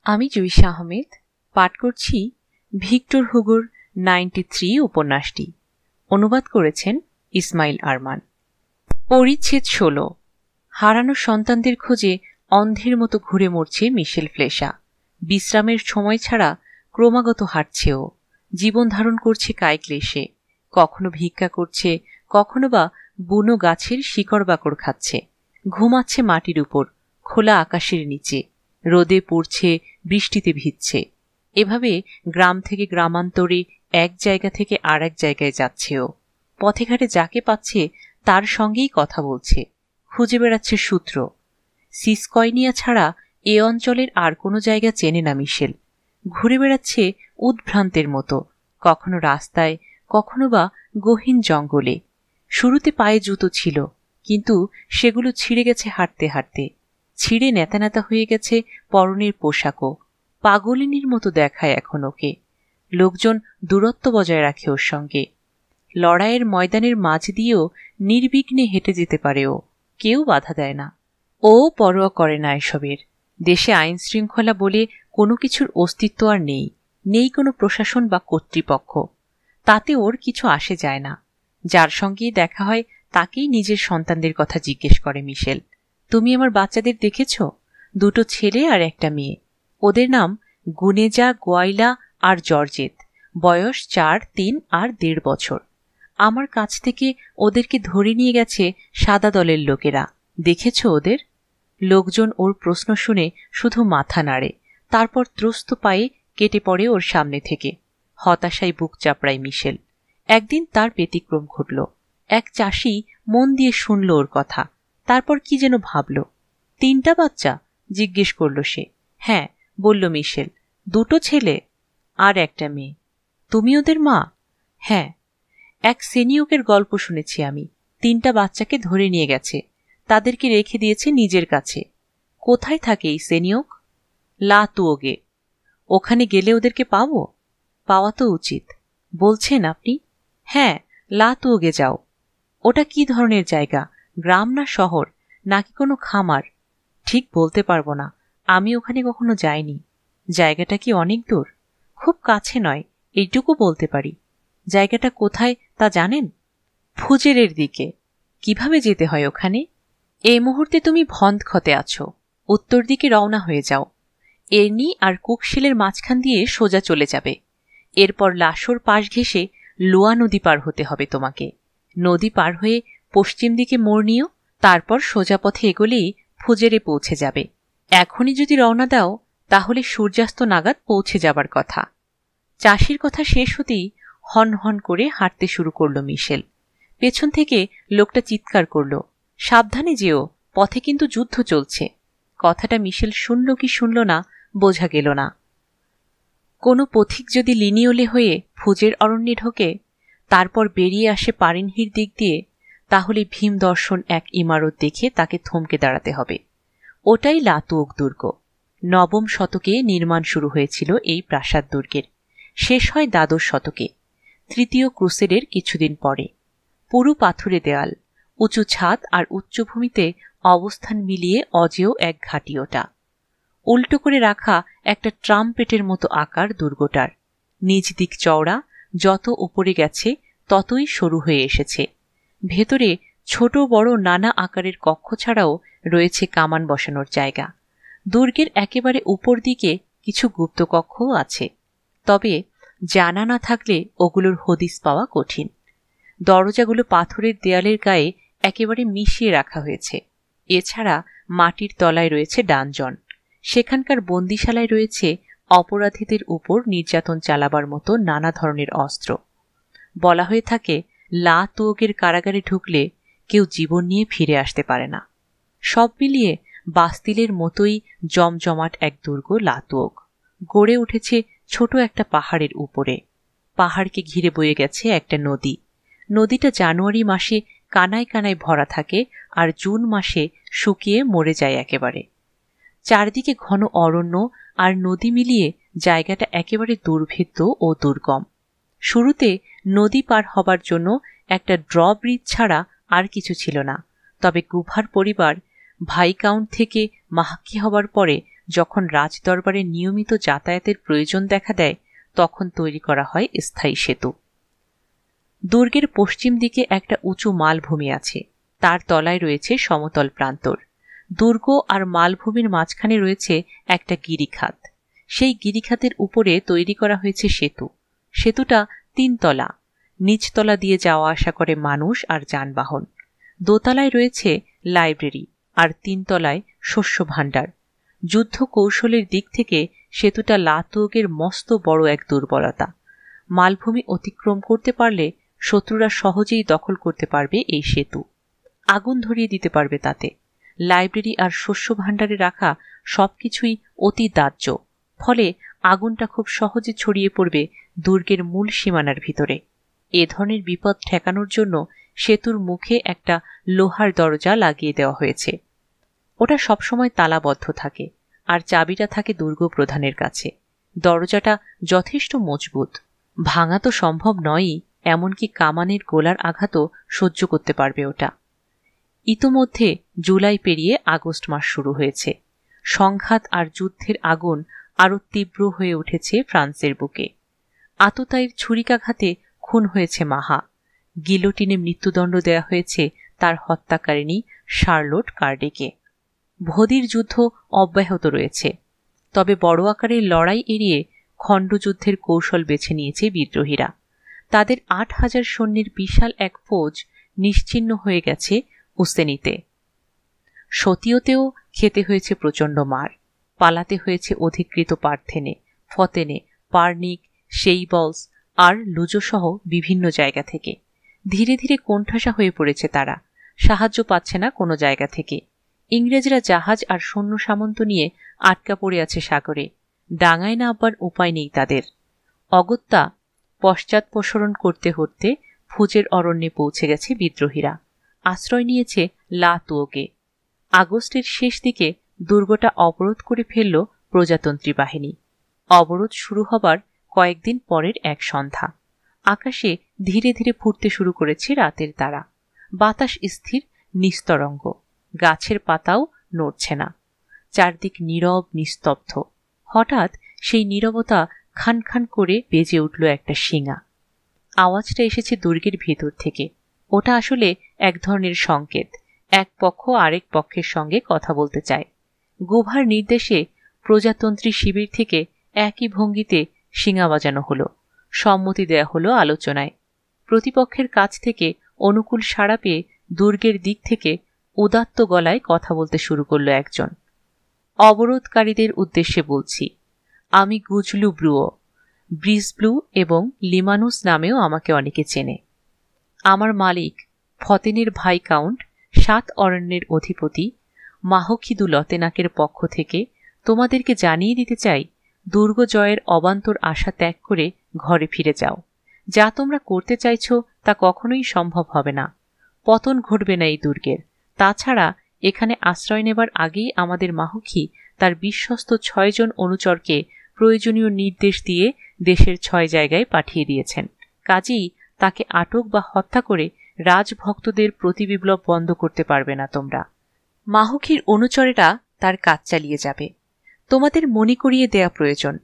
আমি জুইশা আহমেদ পাঠ করছি ভিক্টর হুগোর 93 উপন্যাসটি। অনুবাদ করেছেন ইসমাইল আরমান। পরিচ্ছেদ 16। হারানো সন্তানদের খোঁজে অন্ধের মতো ঘুরে মরছে মিশেল ফ্লেশা। বিশ্রামের সময় ছাড়া ক্রমাগত হাঁটছে ও। জীবন ধারণ করছে কায়ক্লেশে। কখনো ভিক্ষা করছে, কখনো বা বুনো গাছের শিকড় বাকড় খাচ্ছে। ঘুমাচ্ছে মাটির উপর, খোলা আকাশের নিচে। রোদে পুড়ছে, বৃষ্টিতে ভিজছে। এভাবে গ্রাম থেকে গ্রামান্তরে, এক জায়গা থেকে আর এক জায়গায় যাচ্ছে ও। পথে ঘাটে যাকে পাচ্ছে তার সঙ্গেই কথা বলছে, খুঁজে বেড়াচ্ছে সূত্র। সিসকয়নিয়া ছাড়া এ অঞ্চলের আর কোনো জায়গা চেনে না মিশেল। ঘুরে বেড়াচ্ছে উদ্ভ্রান্তের মতো, কখনো রাস্তায়, কখনো বা গহীন জঙ্গলে। শুরুতে পায়ে জুতো ছিল, কিন্তু সেগুলো ছিঁড়ে গেছে হাঁটতে হাঁটতে। ছিঁড়ে নেতা নেতা হয়ে গেছে পরনের পোশাকও। পাগলিনীর মতো দেখায় এখন ওকে। লোকজন দূরত্ব বজায় রাখে ওর সঙ্গে। লড়াইয়ের ময়দানের মাঝ দিয়েও নির্বিঘ্নে হেঁটে যেতে পারে ও, কেউ বাধা দেয় না। ও পরোয়া করে না এসবের। দেশে আইন শৃঙ্খলা বলে কোনো কিছুর অস্তিত্ব আর নেই, নেই কোনো প্রশাসন বা কর্তৃপক্ষ। তাতে ওর কিছু আসে যায় না। যার সঙ্গেই দেখা হয় তাকেই নিজের সন্তানদের কথা জিজ্ঞেস করে মিশেল। তুমি আমার বাচ্চাদের দেখেছ? 2 ছেলে আর একটা মেয়ে। ওদের নাম গুনেজা, গোয়াইলা আর জর্জেত। বয়স 4, 3 আর 1.5 বছর। আমার কাছ থেকে ওদেরকে ধরে নিয়ে গেছে সাদা দলের লোকেরা। দেখেছ ওদের? লোকজন ওর প্রশ্ন শুনে শুধু মাথা নাড়ে, তারপর ত্রস্ত পায়ে কেটে পড়ে ওর সামনে থেকে। হতাশায় বুক চাপড়ায় মিশেল। একদিন তার ব্যতিক্রম ঘটল। এক চাষি মন দিয়ে শুনল ওর কথা, তারপর কি যেন ভাবল। 3টা বাচ্চা? জিজ্ঞেস করল সে। হ্যাঁ, বলল মিশেল। 2 ছেলে আর একটা মেয়ে। তুমি ওদের মা? হ্যাঁ। এক সেনিয়কের গল্প শুনেছি আমি। 3টা বাচ্চাকে ধরে নিয়ে গেছে, তাদেরকে রেখে দিয়েছে নিজের কাছে। কোথায় থাকে এই সেনিয়ক? লা তুয়োগে। ওখানে গেলে ওদেরকে পাবো? পাওয়া তো উচিত। বলছেন আপনি? হ্যাঁ, লা তুয়োগে যাও। ওটা কি ধরনের জায়গা? গ্রাম না শহর, নাকি কোনো খামার? ঠিক বলতে পারবো না, আমি ওখানে কখনো যাইনি। জায়গাটা কি অনেক দূর? খুব কাছে নয়, এইটুকু বলতে পারি। জায়গাটা কোথায় তা জানেন? ফুজেরের দিকে। কিভাবে যেতে হয় ওখানে? এই মুহূর্তে তুমি ভন্দখতে আছো, উত্তর দিকে রওনা হয়ে যাও। এরনি আর কুকশিলের মাঝখান দিয়ে সোজা চলে যাবে। এরপর লাশোর পাশ ঘেঁষে লোয়া নদী পার হতে হবে তোমাকে। নদী পার হয়ে পশ্চিম দিকে মোড় নিও, তারপর সোজা পথে এগোলেই ফুজেরে পৌঁছে যাবে। এখনই যদি রওনা দাও তাহলে সূর্যাস্ত নাগাদ পৌঁছে যাবার কথা। চাষির কথা শেষ হতেই হন হন করে হাঁটতে শুরু করল মিশেল। পেছন থেকে লোকটা চিৎকার করল, সাবধানে যেও, পথে কিন্তু যুদ্ধ চলছে। কথাটা মিশেল শুনল কি শুনল না বোঝা গেল না। কোনো পথিক যদি লিনিওলে হয়ে ফুজের অরণ্যে ঢোকে, তারপর বেরিয়ে আসে পারিনহির দিক দিয়ে, তাহলে ভীম দর্শন এক ইমারত দেখে তাকে থমকে দাঁড়াতে হবে। ওটাই লা তুয়োগ দুর্গ। 9ম শতকে নির্মাণ শুরু হয়েছিল এই প্রাসাদ দুর্গের। শেষ হয় 12 শতকে, 3য় ক্রুসেডের কিছুদিন পরে। পুরু পাথুরে দেয়াল, উঁচু ছাদ আর উচ্চভূমিতে অবস্থান মিলিয়ে অজেয় এক ঘাঁটি ওটা। উল্টো করে রাখা একটা ট্রাম্পেটের মতো আকার দুর্গটার। নিজ দিক চওড়া, যত উপরে গেছে ততই সরু হয়ে এসেছে। ভেতরে ছোট বড় নানা আকারের কক্ষ ছাড়াও রয়েছে কামান বসানোর জায়গা। দুর্গের একেবারে উপর দিকে কিছু গুপ্তকক্ষও আছে, তবে জানা না থাকলে ওগুলোর হদিস পাওয়া কঠিন। দরজাগুলো পাথরের দেয়ালের গায়ে একেবারে মিশিয়ে রাখা হয়েছে। এছাড়া মাটির তলায় রয়েছে ডানজন। সেখানকার বন্দিশালায় রয়েছে অপরাধীদের উপর নির্যাতন চালাবার মতো নানা ধরনের অস্ত্র। বলা হয়ে থাকে, লা তুয়োগের কারাগারে ঢুকলে কেউ জীবন নিয়ে ফিরে আসতে পারে না। সব মিলিয়ে বাস্তিলের মতোই জমজমাট এক দুর্গ লা তুয়োগ। গড়ে উঠেছে ছোট একটা পাহাড়ের উপরে। পাহাড়কে ঘিরে বয়ে গেছে একটা নদী। নদীটা জানুয়ারি মাসে কানায় কানায় ভরা থাকে আর জুন মাসে শুকিয়ে মরে যায় একেবারে। চারদিকে ঘন অরণ্য আর নদী মিলিয়ে জায়গাটা একেবারে দুর্ভেদ্য ও দুর্গম। শুরুতে নদী পার হবার জন্য একটা ড্রব্রিজ ছাড়া আর কিছু ছিল না, তবে গুভার পরিবার ভাইকাউন্ট থেকে মাহাকি হবার পরে যখন রাজদরবারে নিয়মিত যাতায়াতের প্রয়োজন দেখা দেয় তখন তৈরি করা হয় স্থায়ী সেতু। দুর্গের পশ্চিম দিকে একটা উঁচু মালভূমি আছে, তার তলায় রয়েছে সমতল প্রান্তর। দুর্গ আর মালভূমির মাঝখানে রয়েছে একটা গিরিখাত। সেই গিরিখাতের উপরে তৈরি করা হয়েছে সেতু। সেতুটা 3 তলা, নিচতলা দিয়ে যাওয়া আসা করে মানুষ আর যানবাহন। দোতলায় রয়েছে লাইব্রেরি আর 3 তলায় শস্য ভাণ্ডার। যুদ্ধ কৌশলের দিক থেকে সেতুটা লাতুয়োগের মস্ত বড় এক দুর্বলতা। মালভূমি অতিক্রম করতে পারলে শত্রুরা সহজেই দখল করতে পারবে এই সেতু, আগুন ধরিয়ে দিতে পারবে তাতে। লাইব্রেরি আর শস্য ভাণ্ডারে রাখা সবকিছুই অতি দাহ্য, ফলে আগুনটা খুব সহজে ছড়িয়ে পড়বে দুর্গের মূল সীমানার ভিতরে। এ ধরনের বিপদ ঠেকানোর জন্য সেতুর মুখে একটা লোহার দরজা লাগিয়ে দেওয়া হয়েছে। ওটা সবসময় তালাবদ্ধ থাকে আর চাবিটা থাকে দুর্গ প্রধানের কাছে। দরজাটা যথেষ্ট মজবুত, ভাঙা তো সম্ভব নয়ই, এমনকি কামানের গোলার আঘাতও সহ্য করতে পারবে ওটা। ইতোমধ্যে জুলাই পেরিয়ে আগস্ট মাস শুরু হয়েছে। সংঘাত আর যুদ্ধের আগুন আরো তীব্র হয়ে উঠেছে ফ্রান্সের বুকে। আততায়ীর ছুরিকাঘাতে খুন হয়েছে মাহা। গিলোটিনে মৃত্যুদণ্ড দেয়া হয়েছে তার হত্যাকারিণী শার্লোট কার্ডেকে। ভোদির যুদ্ধ অব্যাহত রয়েছে, তবে বড় আকারের লড়াই এড়িয়ে খণ্ডযুদ্ধের কৌশল বেছে নিয়েছে বিদ্রোহীরা। তাদের 8,000 সৈন্যের বিশাল এক ফৌজ নিশ্চিহ্ন হয়ে গেছে উসেনিতে। সতীয়তেও খেতে হয়েছে প্রচণ্ড মার। পালাতে হয়েছে অধিকৃত পার্থেনে, ফতেনে, পার্নিক, সেইবলস আর লুজোসহ বিভিন্ন জায়গা থেকে। ধীরে ধীরে কোণঠাসা হয়ে পড়েছে তারা, সাহায্য পাচ্ছে না কোনো জায়গা থেকে। ইংরেজরা জাহাজ আর সৈন্য সামন্ত নিয়ে আটকা পড়ে আছে সাগরে, ডাঙায় নামবার উপায় নেই তাদের। অগত্যা পশ্চাৎপসরণ করতে করতে ফুজের অরণ্যে পৌঁছে গেছে বিদ্রোহীরা। আশ্রয় নিয়েছে লাতুয়োগে। আগস্টের শেষ দিকে দুর্গটা অবরোধ করে ফেলল প্রজাতন্ত্রী বাহিনী। অবরোধ শুরু হবার কয়েকদিন পরের এক সন্ধ্যা আকাশে ধীরে ধীরে ফুটতে শুরু করেছে রাতের তারা। বাতাস স্থির, নিস্তরঙ্গ, গাছের পাতাও নড়ছে না। চারদিক নীরব, নিস্তব্ধ। হঠাৎ সেই নীরবতা খান খান করে বেজে উঠল একটা শিঙা। আওয়াজটা এসেছে দুর্গের ভেতর থেকে। ওটা আসলে এক ধরনের সংকেত, এক পক্ষ আরেক পক্ষের সঙ্গে কথা বলতে চায়। গোভার নির্দেশে প্রজাতন্ত্রী শিবির থেকে একই ভঙ্গিতে শিঙা বাজানো হলো। সম্মতি দেয়া হলো আলোচনায়। প্রতিপক্ষের কাছ থেকে অনুকূল সাড়া পেয়ে দুর্গের দিক থেকে উদাত্ত গলায় কথা বলতে শুরু করল একজন। অবরোধকারীদের উদ্দেশ্যে বলছি, আমি গুজলু ব্রুও, ব্রিজব্লু এবং লিমানুস নামেও আমাকে অনেকে চেনে। আমার মালিক ফতেনের ভাই কাউন্ট 7 অরণ্যের অধিপতি মাহখিদু লতেনাকের পক্ষ থেকে তোমাদেরকে জানিয়ে দিতে চাই, দুর্গ জয়ের অবান্তর আশা ত্যাগ করে ঘরে ফিরে যাও। যা তোমরা করতে চাইছ তা কখনোই সম্ভব হবে না। পতন ঘটবে না এই দুর্গের। তাছাড়া এখানে আশ্রয় নেবার আগেই আমাদের মাহখি তার বিশ্বস্ত 6 জন অনুচরকে প্রয়োজনীয় নির্দেশ দিয়ে দেশের 6 জায়গায় পাঠিয়ে দিয়েছেন। কাজেই তাকে আটক বা হত্যা করে রাজভক্তদের প্রতিবিপ্লব বন্ধ করতে পারবে না তোমরা। মাহখির অনুচরেরা তার কাজ চালিয়ে যাবে। তোমাদের মনে করিয়ে দেয়া প্রয়োজন,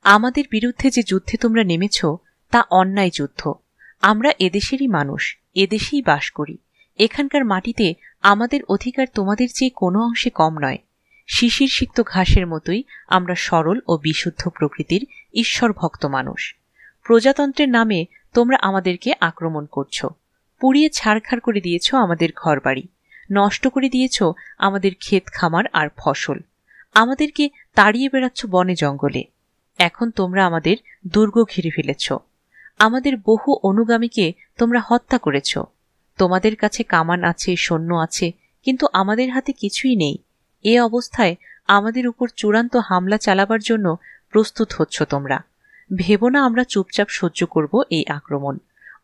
আমাদের বিরুদ্ধে যে যুদ্ধে তোমরা নেমেছ তা অন্যায় যুদ্ধ। আমরা এদেশেরই মানুষ, এদেশেই বাস করি। এখানকার মাটিতে আমাদের অধিকার তোমাদের চেয়ে কোনো অংশে কম নয়। শিশির সিক্ত ঘাসের মতোই আমরা সরল ও বিশুদ্ধ প্রকৃতির ঈশ্বর ভক্ত মানুষ। প্রজাতন্ত্রের নামে তোমরা আমাদেরকে আক্রমণ করছ, পুড়িয়ে ছাড়খাড় করে দিয়েছ আমাদের ঘরবাড়ি, নষ্ট করে দিয়েছ আমাদের ক্ষেত খামার আর ফসল, আমাদেরকে তাড়িয়ে বেড়াচ্ছ বনে জঙ্গলে। এখন তোমরা আমাদের দুর্গ ঘিরে ফেলেছ, আমাদের বহু অনুগামীকে তোমরা হত্যা করেছ। তোমাদের কাছে কামান আছে, সৈন্য আছে, কিন্তু আমাদের হাতে কিছুই নেই। এ অবস্থায় আমাদের উপর চূড়ান্ত হামলা চালাবার জন্য প্রস্তুত হচ্ছ তোমরা। ভেবো না আমরা চুপচাপ সহ্য করব এই আক্রমণ।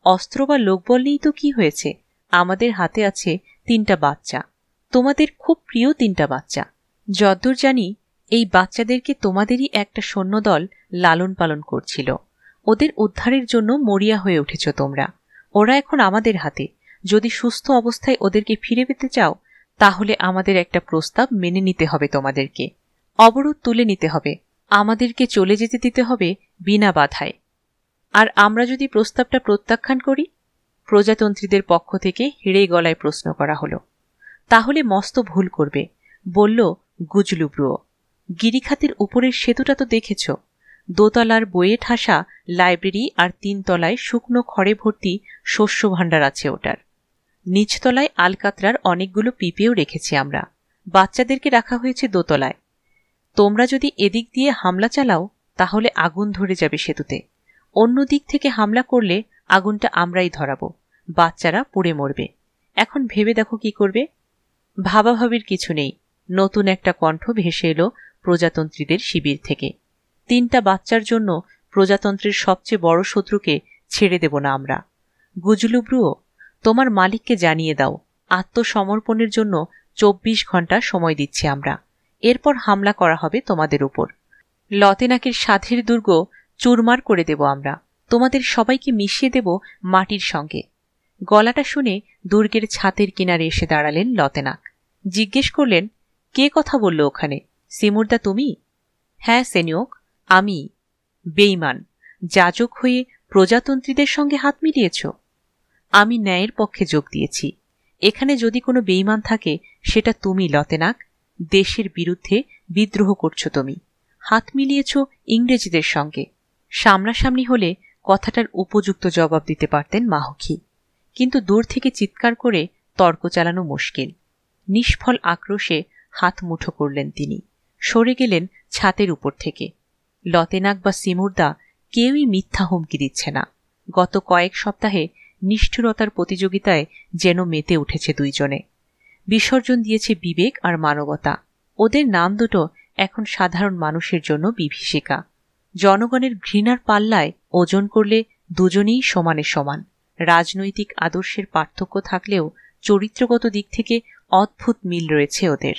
অস্ত্র বা লোকবল নেই তো কি হয়েছে, আমাদের হাতে আছে 3টা বাচ্চা, তোমাদের খুব প্রিয় 3টা বাচ্চা। যদ্দূর জানি এই বাচ্চাদেরকে তোমাদেরই একটা সৈন্যদল লালন পালন করছিল। ওদের উদ্ধারের জন্য মরিয়া হয়ে উঠেছ তোমরা। ওরা এখন আমাদের হাতে। যদি সুস্থ অবস্থায় ওদেরকে ফিরে পেতে চাও তাহলে আমাদের একটা প্রস্তাব মেনে নিতে হবে তোমাদেরকে। অবরোধ তুলে নিতে হবে, আমাদেরকে চলে যেতে দিতে হবে বিনা বাধায়। আর আমরা যদি প্রস্তাবটা প্রত্যাখ্যান করি? প্রজাতন্ত্রীদের পক্ষ থেকে হেড়ে গলায় প্রশ্ন করা হলো। তাহলে মস্ত ভুল করবে, বলল গুজলু ব্রুয়ো। গিরিখাতের উপরের সেতুটা তো দেখেছ, দোতলার বইয়ে ঠাসা লাইব্রেরি আর 3 তলায় শুকনো খড়ে ভর্তি শস্য ভাণ্ডার আছে ওটার। নিচতলায় আলকাতরার অনেকগুলো পিপেও রেখেছি আমরা, বাচ্চাদেরকে রাখা হয়েছে দোতলায়। তোমরা যদি এদিক দিয়ে হামলা চালাও তাহলে আগুন ধরে যাবে সেতুতে, অন্য দিক থেকে হামলা করলে আগুনটা আমরাই ধরাবো, বাচ্চারা পুড়ে মরবে। এখন ভেবে দেখো কি করবে? ভাবাভাবির কিছু নেই, নতুন একটা কণ্ঠ ভেসে এলো প্রজাতন্ত্রীদের শিবির থেকে। 3টা বাচ্চার জন্য প্রজাতন্ত্রের সবচেয়ে বড় শত্রুকে ছেড়ে দেব না আমরা। গুজলু ব্রুয়ো, তোমার মালিককে জানিয়ে দাও আত্মসমর্পণের জন্য 24 ঘন্টা সময় দিচ্ছি আমরা, এরপর হামলা করা হবে তোমাদের উপর। লতেনাকের সাধের দুর্গ চুরমার করে দেব আমরা, তোমাদের সবাইকে মিশিয়ে দেব মাটির সঙ্গে। গলাটা শুনে দুর্গের ছাতের কিনারে এসে দাঁড়ালেন লতেনাক। জিজ্ঞেস করলেন, কে কথা বলল ওখানে? সিমুরদা তুমি? হ্যাঁ সেনিয়ক, আমি। বেঈমান, যাজক হয়ে প্রজাতন্ত্রীদের সঙ্গে হাত মিলিয়েছ? আমি ন্যায়ের পক্ষে যোগ দিয়েছি। এখানে যদি কোনো বেঈমান থাকে সেটা তুমি লতেনাক। দেশের বিরুদ্ধে বিদ্রোহ করছো তুমি, হাত মিলিয়েছ ইংরেজদের সঙ্গে। সামনাসামনি হলে কথাটার উপযুক্ত জবাব দিতে পারতেন মাহকি, কিন্তু দূর থেকে চিৎকার করে তর্ক চালানো মুশকিল। নিষ্ফল আক্রোশে হাত মুঠো করলেন তিনি, সরে গেলেন ছাতের উপর থেকে। লতেনাক বা সিমুরদা কেউই মিথ্যা হুমকি দিচ্ছে না। গত কয়েক সপ্তাহে নিষ্ঠুরতার প্রতিযোগিতায় যেন মেতে উঠেছে দুইজনে। বিসর্জন দিয়েছে বিবেক আর মানবতা। ওদের নাম দুটো এখন সাধারণ মানুষের জন্য বিভীষিকা। জনগণের ঘৃণার পাল্লায় ওজন করলে দুজনেই সমানে সমান। রাজনৈতিক আদর্শের পার্থক্য থাকলেও চরিত্রগত দিক থেকে অদ্ভুত মিল রয়েছে ওদের।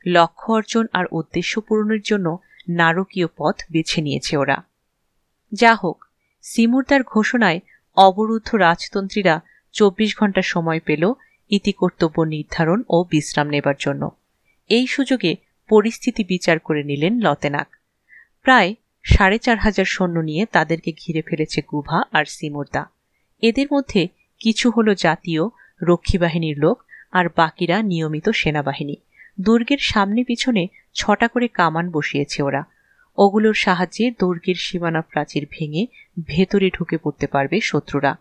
লক্ষ্য অর্জন আর উদ্দেশ্য পূরণের জন্য নারকীয় পথ বেছে নিয়েছে ওরা। যা হোক, সিমুরদার ঘোষণায় অবরুদ্ধ রাজতন্ত্রীরা 24 ঘন্টা সময় পেল ইতিকর্তব্য নির্ধারণ ও বিশ্রাম নেবার জন্য। এই সুযোগে পরিস্থিতি বিচার করে নিলেন লতেনাক। প্রায় 4500 সৈন্য নিয়ে তাদেরকে ঘিরে ফেলেছে গুভা আর সিমুরদা। এদের মধ্যে কিছু হলো জাতীয় রক্ষী বাহিনীর লোক, আর বাকিরা নিয়মিত সেনাবাহিনী। দুর্গের সামনে পিছনে 6টা করে কামান বসিয়েছে ওরা। ওগুলোর সাহায্যে দুর্গের সীমানা প্রাচীর ভেঙে ভেতরে ঢুকে পড়তে পারবে শত্রুরা।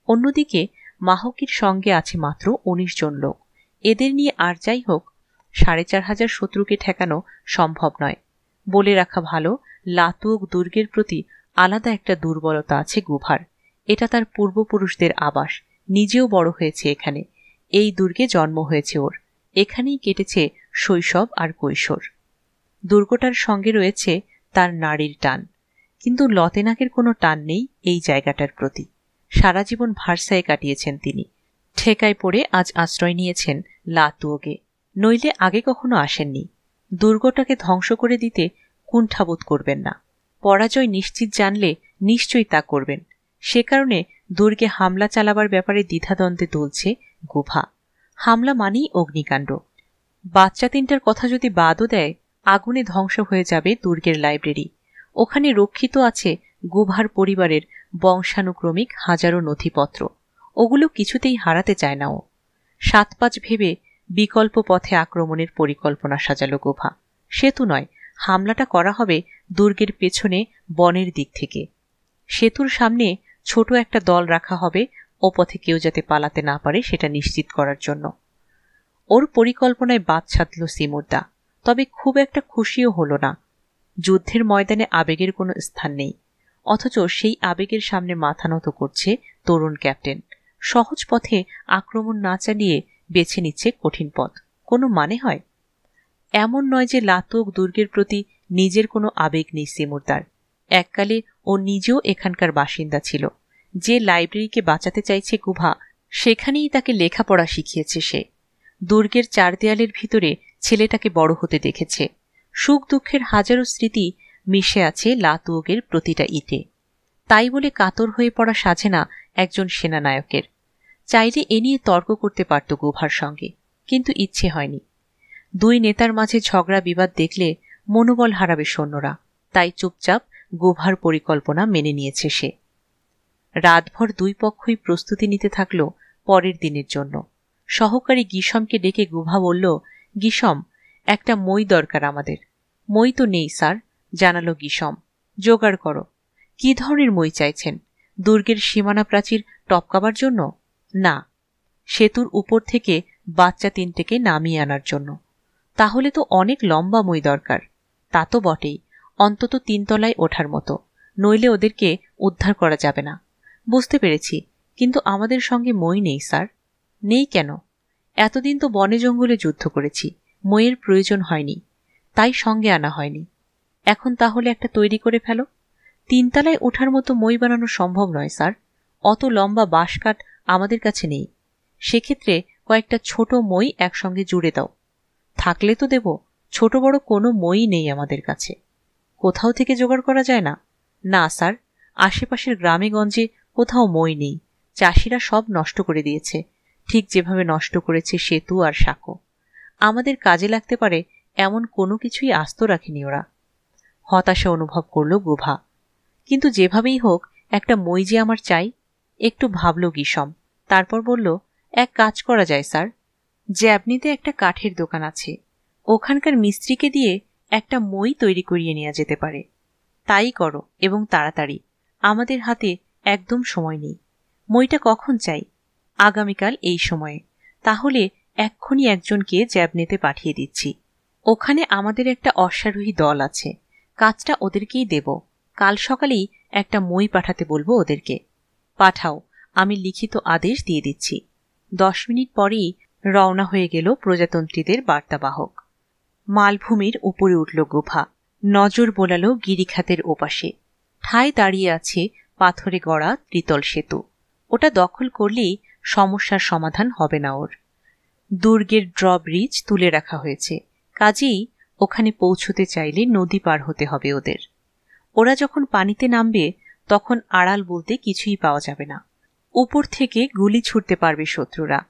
অন্যদিকে মাহকির সঙ্গে আছে মাত্র 19 জন লোক। এদের নিয়ে আর যাই হোক 4500 শত্রুকে ঠেকানো সম্ভব নয়। বলে রাখা ভালো, লাতুক দুর্গের প্রতি আলাদা একটা দুর্বলতা আছে গুভার। এটা তার পূর্বপুরুষদের আবাস, নিজেও বড় হয়েছে এখানে। এই দুর্গে জন্ম হয়েছে ওর, এখানেই কেটেছে শৈশব আর কৈশোর। দুর্গটার সঙ্গে রয়েছে তার নারীর টান, কিন্তু লতেনাকের কোনো টান নেই এই জায়গাটার প্রতি। সারা জীবন ভার্সায় কাটিয়েছেন তিনি। ঠেকায় পড়ে আজ আশ্রয় নিয়েছেন লাতুয়োগে, নইলে আগে কখনো আসেননি। দুর্গটাকে ধ্বংস করে দিতে কুণ্ঠাবোধ করবেন না। পরাজয় নিশ্চিত জানলে নিশ্চয়ই তা করবেন। সে কারণে দুর্গে হামলা চালাবার ব্যাপারে দ্বিধাদ্বন্দ্বে তুলছে গুভা। হামলা মানেই অগ্নিকাণ্ড। বাচ্চা 3টার কথা যদি বাদও দেয়, আগুনে ধ্বংস হয়ে যাবে দুর্গের লাইব্রেরি। ওখানে রক্ষিত আছে গুভার পরিবারের বংশানুক্রমিক হাজারো নথিপত্র। ওগুলো কিছুতেই হারাতে চায় না ও। 7-5 ভেবে বিকল্প পথে আক্রমণের পরিকল্পনা সাজালো গুভা। সেতু নয়, হামলাটা করা হবে দুর্গের পেছনে বনের দিক থেকে। সেতুর সামনে ছোট একটা দল রাখা হবে, ও পথে কেউ যাতে পালাতে না পারে সেটা নিশ্চিত করার জন্য। ওর পরিকল্পনায় বাদ ছাড়ল সিমুরদা, তবে খুব একটা খুশিও হল না। যুদ্ধের ময়দানে আবেগের কোনো স্থান নেই, অথচ সেই আবেগের সামনে মাথা নত করছে তরুণ ক্যাপ্টেন। সহজ পথে আক্রমণ না চালিয়ে বেছে নিচ্ছে কঠিন পথ। কোনো মানে হয়? এমন নয় যে লাতুক দুর্গের প্রতি নিজের কোনো আবেগ নেই সিমুরদার। এককালে ও নিজেও এখানকার বাসিন্দা ছিল। যে লাইব্রেরিকে বাঁচাতে চাইছে গুভা, সেখানেই তাকে লেখাপড়া শিখিয়েছে সে। দুর্গের 4 দেয়ালের ভিতরে ছেলেটাকে বড় হতে দেখেছে। সুখ দুঃখের হাজারো স্মৃতি মিশে আছে লাতুয়োগের প্রতিটা ইটে। তাই বলে কাতর হয়ে পড়া সাজে না একজন সেনানায়কের। চাইলে এ নিয়ে তর্ক করতে পারত গুভার সঙ্গে, কিন্তু ইচ্ছে হয়নি। 2 নেতার মাঝে ঝগড়া বিবাদ দেখলে মনোবল হারাবে সৈন্যরা, তাই চুপচাপ গুভার পরিকল্পনা মেনে নিয়েছে সে। রাতভর দুই পক্ষই প্রস্তুতি নিতে থাকল পরের দিনের জন্য। সহকারী গিসমকে ডেকে গুভা বলল, গিসম, একটা মই দরকার আমাদের। মই তো নেই স্যার, জানালো গিসম। জোগাড় করো। কি ধরনের মই চাইছেন? দুর্গের সীমানা প্রাচীর টপকাবার জন্য? না, সেতুর উপর থেকে বাচ্চা তিনটেকে নামিয়ে আনার জন্য। তাহলে তো অনেক লম্বা মই দরকার। তা তো বটেই, অন্তত 3 তলায় ওঠার মতো, নইলে ওদেরকে উদ্ধার করা যাবে না। বুঝতে পেরেছি, কিন্তু আমাদের সঙ্গে মই নেই স্যার। নেই কেন? এতদিন তো বনে জঙ্গলে যুদ্ধ করেছি, মইয়ের প্রয়োজন হয়নি, তাই সঙ্গে আনা হয়নি। এখন তাহলে একটা তৈরি করে ফেলো। 3 তলায় ওঠার মতো মই বানানো সম্ভব নয় স্যার, অত লম্বা বাঁশ কাঠ আমাদের কাছে নেই। সেক্ষেত্রে কয়েকটা ছোট মই একসঙ্গে জুড়ে দাও। থাকলে তো দেব, ছোট বড় কোনো মই নেই আমাদের কাছে। কোথাও থেকে জোগাড় করা যায় না? না স্যার, আশেপাশের গ্রামে গঞ্জে কোথাও মই নেই। চাষিরা সব নষ্ট করে দিয়েছে, ঠিক যেভাবে নষ্ট করেছে সেতু আর সাঁকো। আমাদের কাজে লাগতে পারে এমন কোনো কিছুই আস্ত রাখেনি ওরা। হতাশা অনুভব করল গুভা। কিন্তু যেভাবেই হোক একটা মই যে আমার চাই। একটু ভাবল গিসম, তারপর বলল, এক কাজ করা যায় স্যার। জ্যাবনিতে একটা কাঠের দোকান আছে, ওখানকার মিস্ত্রিকে দিয়ে একটা মই তৈরি করিয়ে নেওয়া যেতে পারে। তাই করো, এবং তাড়াতাড়ি, আমাদের হাতে একদম সময় নেই। মইটা কখন চাই? আগামীকাল এই সময়ে। তাহলে এক্ষুনি একজনকে জ্যাবনিতে পাঠিয়ে দিচ্ছি। ওখানে আমাদের একটা অশ্বারোহী দল আছে, কাজটা ওদেরকেই দেব। কাল সকালেই একটা মই পাঠাতে বলবো ওদেরকে। পাঠাও, আমি লিখিত আদেশ দিয়ে দিচ্ছি। 10 মিনিট পরেই রওনা হয়ে গেল প্রজাতন্ত্রীদের বার্তাবাহক। মালভূমির উপরে উঠল গুভা, নজর বোলাল গিরিখাতের ওপাশে। ঠায় দাঁড়িয়ে আছে পাথরে গড়া ত্রিতল সেতু। ওটা দখল করলেই সমস্যার সমাধান হবে না ওর। দুর্গের ড্রব্রিজ তুলে রাখা হয়েছে, কাজেই ওখানে পৌঁছতে চাইলে নদী পার হতে হবে ওদের। ওরা যখন পানিতে নামবে তখন আড়াল বলতে কিছুই পাওয়া যাবে না। উপর থেকে গুলি ছুটতে পারবে শত্রুরা।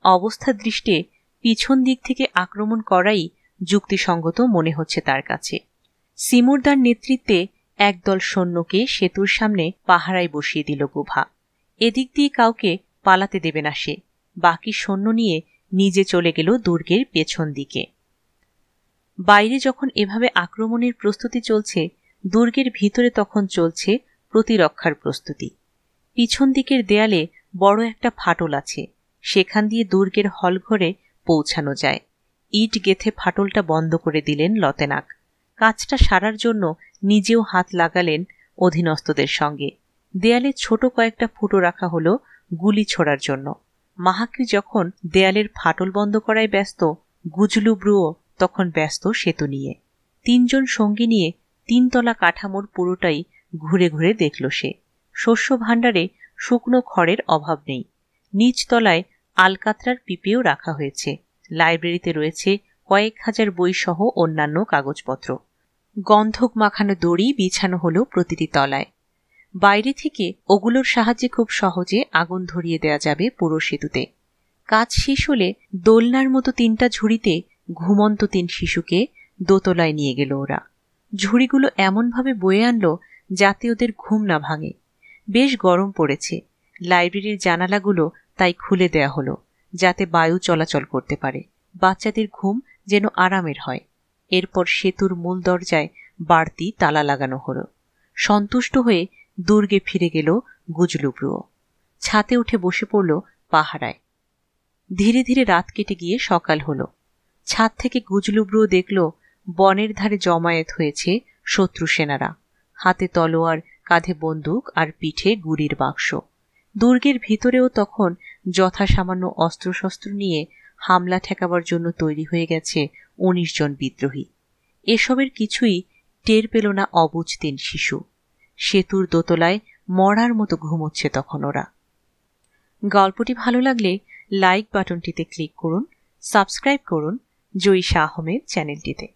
অবস্থা দৃষ্টে পিছন দিক থেকে আক্রমণ করাই যুক্তিসঙ্গত মনে হচ্ছে তার কাছে। সিমুরদার নেতৃত্বে একদল সৈন্যকে সেতুর সামনে পাহারায় বসিয়ে দিল গুভা। এদিক দিয়ে কাউকে পালাতে দেবে না সে। বাকি সৈন্য নিয়ে নিজে চলে গেল দুর্গের পেছন দিকে। বাইরে যখন এভাবে আক্রমণের প্রস্তুতি চলছে, দুর্গের ভিতরে তখন চলছে প্রতিরক্ষার প্রস্তুতি। পিছন দিকের দেয়ালে বড় একটা ফাটল আছে, সেখান দিয়ে দুর্গের হলঘরে পৌঁছানো যায়। ইট গেথে ফাটলটা বন্ধ করে দিলেন লতেনাক। কাজটা সারার জন্য নিজেও হাত লাগালেন অধীনস্থদের সঙ্গে। দেয়ালে ছোট কয়েকটা ফুটো রাখা হলো গুলি ছোড়ার জন্য। মাহাক্রি যখন দেয়ালের ফাটল বন্ধ করায় ব্যস্ত, গুজলু ব্রুও তখন ব্যস্ত সেতু নিয়ে। 3 জন সঙ্গী নিয়ে 3 তলা কাঠামোর পুরোটাই ঘুরে ঘুরে দেখল সে। শস্য ভাণ্ডারে শুকনো খড়ের অভাব নেই। নিচ তলায় আলকাতরার পিপেও রাখা হয়েছে। লাইব্রেরিতে রয়েছে কয়েক হাজার বই সহ অন্যান্য কাগজপত্র। গন্ধক মাখানো দড়ি বিছানো হলো প্রতিটি তলায়। বাইরে থেকে ওগুলোর সাহায্যে খুব সহজে আগুন ধরিয়ে দেয়া যাবে পুরো সেতুতে। কাজ শেষ হলে দোলনার মতো 3টা ঝুড়িতে ঘুমন্ত 3 শিশুকে দোতলায় নিয়ে গেল ওরা। ঝুড়িগুলো এমনভাবে বয়ে আনলো যাতে ওদের ঘুম না ভাঙে। বেশ গরম পড়েছে, লাইব্রেরির জানালাগুলো তাই খুলে দেয়া হলো যাতে বায়ু চলাচল করতে পারে, বাচ্চাদের ঘুম যেন আরামের হয়। এরপর সেতুর মূল দরজায় বাড়তি তালা লাগানো হলো। সন্তুষ্ট হয়ে দুর্গে ফিরে গেল গুজলু ব্রুও। ছাতে উঠে বসে পড়ল পাহারায়। ধীরে ধীরে রাত কেটে গিয়ে সকাল হলো। ছাদ থেকে গুজলু ব্রুও দেখল বনের ধারে জমায়েত হয়েছে শত্রু সেনারা। হাতে তলোয়ার, কাঁধে বন্দুক আর পিঠে গুড়ির বাক্স। দুর্গের ভিতরেও তখন যথাসামান্য অস্ত্রশস্ত্র নিয়ে হামলা ঠেকাবার জন্য তৈরি হয়ে গেছে 19 জন বিদ্রোহী। এসবের কিছুই টের পেল না অবুঝ 3 শিশু। সেতুর দোতলায় মরার মতো ঘুমোচ্ছে তখন ওরা। গল্পটি ভালো লাগলে লাইক বাটনটিতে ক্লিক করুন, সাবস্ক্রাইব করুন জয়িশা আহমেদ চ্যানেলটিতে।